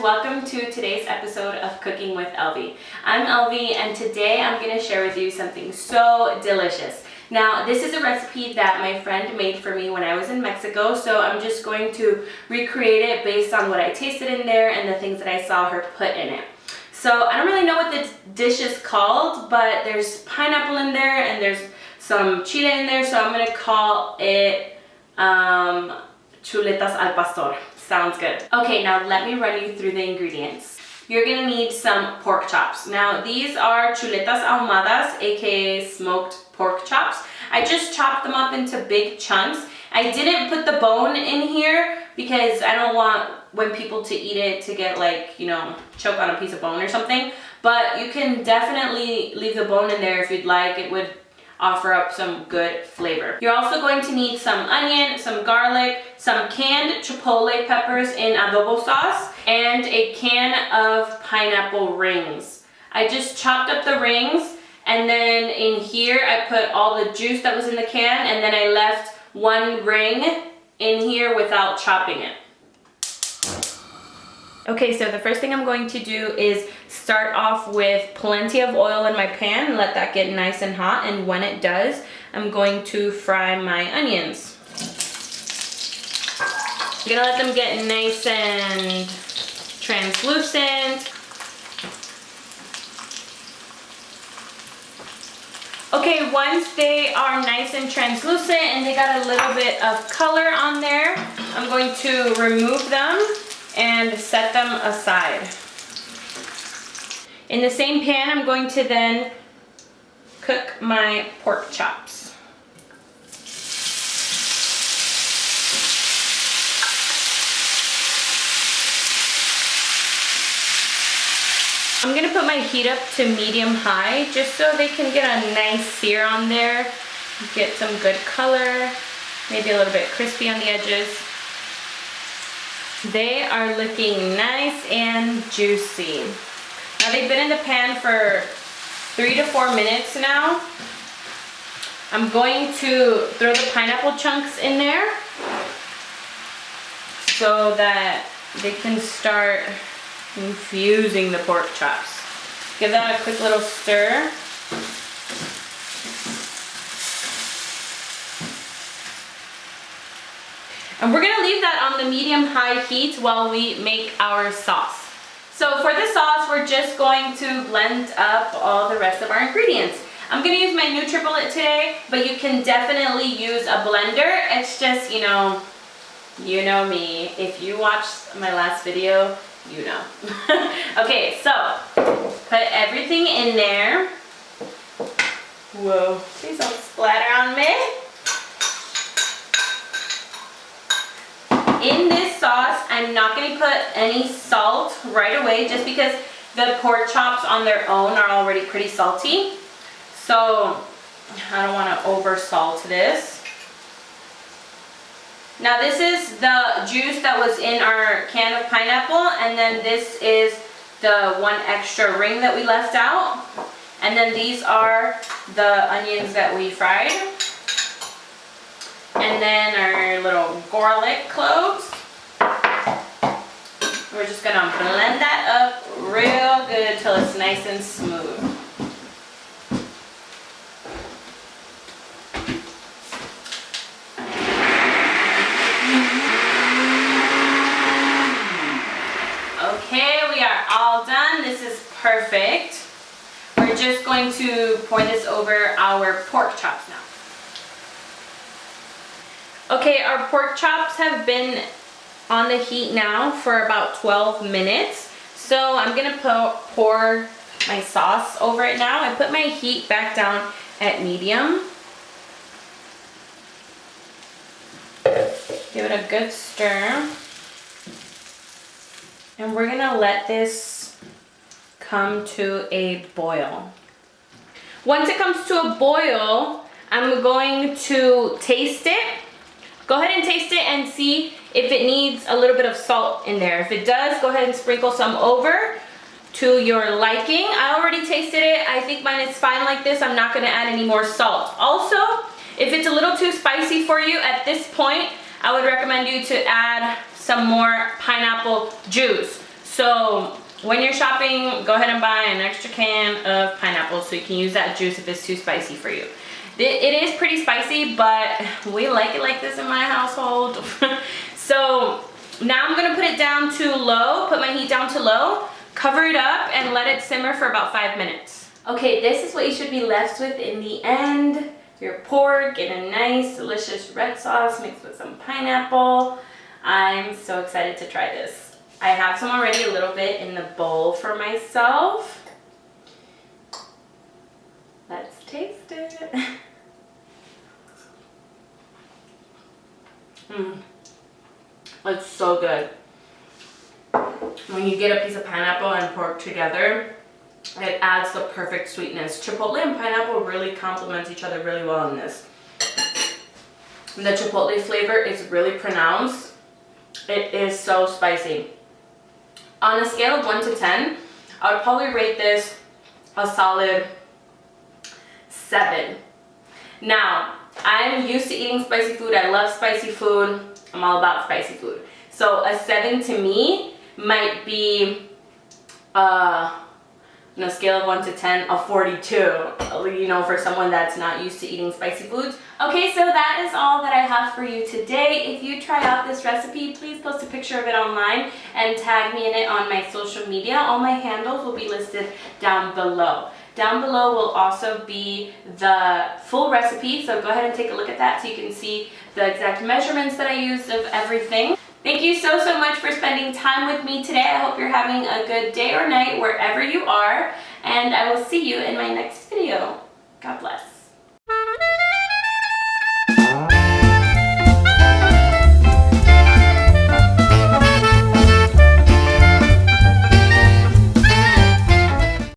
Welcome to today's episode of Cooking with Elvee. I'm Elvee and today I'm going to share with you something so delicious. Now this is a recipe that my friend made for me when I was in Mexico, so I'm just going to recreate it based on what I tasted in there and the things that I saw her put in it. So I don't really know what this dish is called, but there's pineapple in there and there's some chile in there, so I'm going to call it chuletas al pastor. Sounds good. Okay, now let me run you through the ingredients. You're gonna need some pork chops. Now these are chuletas ahumadas, aka smoked pork chops. I just chopped them up into big chunks. I didn't put the bone in here because I don't want when people to eat it to get like, you know, choke on a piece of bone or something. But you can definitely leave the bone in there if you'd like. It would offer up some good flavor. You're also going to need some onion, some garlic, some canned chipotle peppers in adobo sauce, and a can of pineapple rings. I just chopped up the rings, and then in here I put all the juice that was in the can, and then I left one ring in here without chopping it. Okay, so the first thing I'm going to do is start off with plenty of oil in my pan and let that get nice and hot, and when it does, I'm going to fry my onions. I'm gonna let them get nice and translucent. Okay, once they are nice and translucent and they got a little bit of color on there, I'm going to remove them and set them aside. In the same pan, I'm going to then cook my pork chops. I'm gonna put my heat up to medium-high just so they can get a nice sear on there, get some good color, maybe a little bit crispy on the edges. They are looking nice and juicy. Now they've been in the pan for 3 to 4 minutes now. I'm going to throw the pineapple chunks in there so that they can start infusing the pork chops. Give that a quick little stir. And we're gonna leave that on the medium-high heat while we make our sauce. So for the sauce, we're just going to blend up all the rest of our ingredients. I'm gonna use my NutriBullet today, but you can definitely use a blender. It's just, you know me. If you watched my last video, you know. Okay, so put everything in there. Whoa, please don't splatter on me. In this sauce, I'm not going to put any salt right away just because the pork chops on their own are already pretty salty. So I don't want to over salt this. Now this is the juice that was in our can of pineapple, and then this is the one extra ring that we left out. And then these are the onions that we fried. And then our little garlic cloves. We're just gonna blend that up real good till it's nice and smooth. Okay, we are all done. This is perfect. We're just going to pour this over our pork chops now. Okay, our pork chops have been on the heat now for about 12 minutes. So I'm gonna pour my sauce over it now. I put my heat back down at medium. Give it a good stir. And we're gonna let this come to a boil. Once it comes to a boil, I'm going to taste it. Go ahead and taste it and see if it needs a little bit of salt in there. If it does, go ahead and sprinkle some over to your liking. I already tasted it. I think mine is fine like this. I'm not gonna add any more salt. Also, if it's a little too spicy for you at this point, I would recommend you to add some more pineapple juice. So when you're shopping, go ahead and buy an extra can of pineapple so you can use that juice if it's too spicy for you. It is pretty spicy, but we like it like this in my household. So now I'm gonna put it down to low, put my heat down to low, cover it up and let it simmer for about 5 minutes. Okay, this is what you should be left with in the end. Your pork in a nice, delicious red sauce mixed with some pineapple. I'm so excited to try this. I have some already, a little bit in the bowl for myself. Let's taste it. It's so good. When you get a piece of pineapple and pork together, it adds the perfect sweetness. Chipotle and pineapple really complement each other really well in this. The chipotle flavor is really pronounced. It is so spicy. On a scale of 1 to 10, I would probably rate this a solid 7. Now, I'm used to eating spicy food. I love spicy food. I'm all about spicy food. So a 7 to me might be, on a scale of 1 to 10, a 42, you know, for someone that's not used to eating spicy foods. Okay, so that is all that I have for you today. If you try out this recipe, please post a picture of it online and tag me in it on my social media. All my handles will be listed down below. Down below will also be the full recipe, so go ahead and take a look at that so you can see the exact measurements that I used of everything. Thank you so much for spending time with me today. I hope you're having a good day or night wherever you are, and I will see you in my next video. God bless.